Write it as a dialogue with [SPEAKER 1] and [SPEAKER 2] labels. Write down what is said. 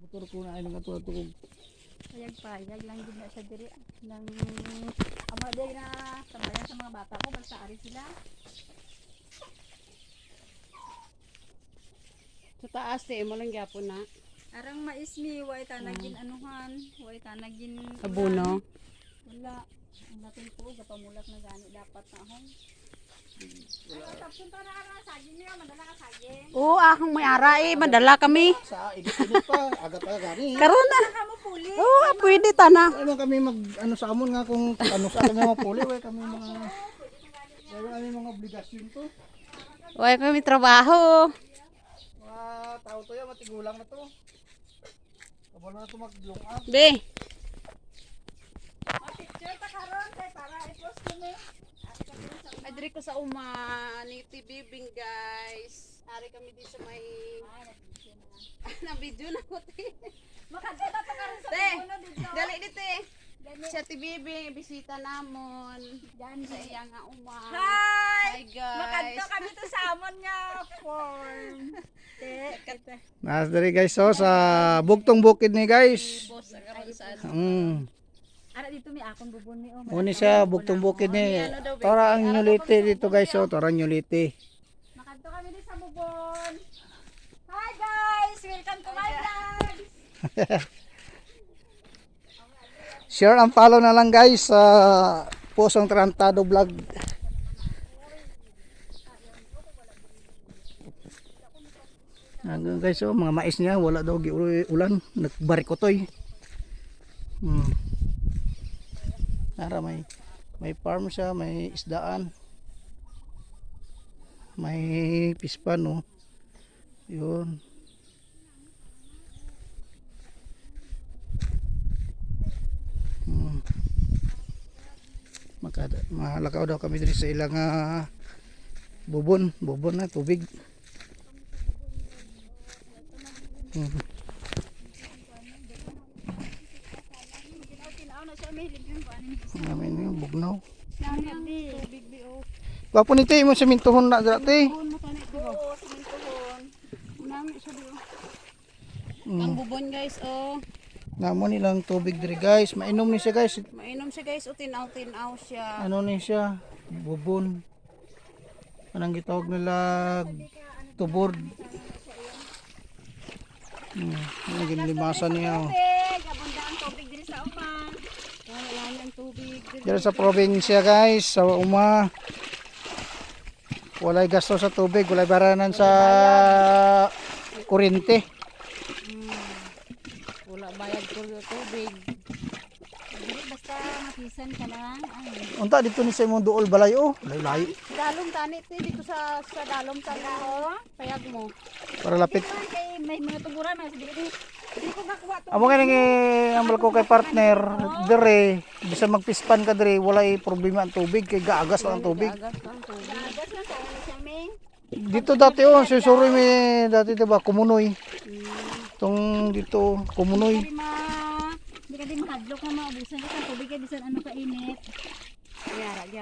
[SPEAKER 1] Motor ko na ay nagatuwa-tuwa.
[SPEAKER 2] Payag lang din na siya diri nang amo diri na sambayan sa mga bata ko magsaari sila.
[SPEAKER 3] Sa taas mo lang gyapon na.
[SPEAKER 2] Arang maismi way tanagin anuhan, way tanagin
[SPEAKER 3] Abono.
[SPEAKER 2] wala. Ang natin po gapamulat na gani dapat na hon. Tapos na ara saging niya madala ka saging.
[SPEAKER 3] Oo, akong may ara madala kami.
[SPEAKER 1] Sa init-init pa, agad pa gani.
[SPEAKER 3] Karon na.
[SPEAKER 2] Kamo puli.
[SPEAKER 3] Oo, pwede tana.
[SPEAKER 1] Ano kami mag ano sa amon nga kung ano sa kanya mga puli, way kami mga obligasyon to.
[SPEAKER 3] Way kami trabaho.
[SPEAKER 1] Mga tao to yan, matigulang na to. Kabalo na to mag-blow up.
[SPEAKER 3] Be.
[SPEAKER 2] Picture ta karon kay para i-post ko ni.
[SPEAKER 3] Ay diri ko sa uma ni Tibibing guys. Ari kami di sa may na video na ko te.
[SPEAKER 2] Makadto ta karon sa
[SPEAKER 3] Te,
[SPEAKER 2] puno dito.
[SPEAKER 3] dali dito Siya Tibibing bisita namon. Sa iya nga uma.
[SPEAKER 2] Hi!
[SPEAKER 3] Hi guys.
[SPEAKER 2] Makadto kami to sa amon nga form.
[SPEAKER 1] Nas diri guys so sa bugtong bukid ni guys.
[SPEAKER 3] Boss karon sa
[SPEAKER 2] Ara dito may akong bubon ni o.
[SPEAKER 1] Muni siya bugtong bukid ni. Tara ang nyulite dito guys so, tara nyulite.
[SPEAKER 2] Makadto kami din sa bubon. Hi guys! Welcome to my vlog!
[SPEAKER 1] Share and follow na lang guys sa Pusong Tarantado Vlog. Hanggang guys oh, mga mais niya wala daw giulan, nagbarikotoy. Ara may farm siya, may isdaan. May pispan oh. 'Yun. Malakaw daw kami dito sa ilang bubon na tubig. Namin yung bugnaw. Gwapo nito mo sementohon na dati.
[SPEAKER 3] Ang bubon guys oh.
[SPEAKER 1] Namo nilang tubig diri guys. Mainom ni siya guys.
[SPEAKER 3] Mainom siya guys o tinaw siya.
[SPEAKER 1] Ano ni siya? Bubon. Anong gitawag nila? Tubod. Ang ginlimasan niya.
[SPEAKER 2] Abunda ang tubig diri sa uma.
[SPEAKER 3] Wala nang tubig.
[SPEAKER 1] Dito sa probinsya guys, sa uma. Walay gasto sa tubig, walay baranan sa kuryente.
[SPEAKER 3] Wala bayad ko sa tubig.
[SPEAKER 2] Dili basta makisan ka lang.
[SPEAKER 1] Unta dito ni sa imong duol balay oh. Layo-layo.
[SPEAKER 3] Dalom tani dito sa dalom tani oh. Payag mo.
[SPEAKER 1] Para lapit.
[SPEAKER 2] Kay may mga tuburan na dili ko makuha to.
[SPEAKER 1] Amo nga nang ambal ko kay partner dire, bisan magpispan ka dire, walay problema ang tubig kay gaagas lang ang tubig.
[SPEAKER 3] Agas lang tubig.
[SPEAKER 2] Agas lang sa ano siya may.
[SPEAKER 1] Dito dati oh, susuri mi dati diba kumunoy. Tong dito kumunoy.
[SPEAKER 2] Hindi ka din mahadlok na maubusan ka sa tubig kay bisan ano kainit.
[SPEAKER 3] Yara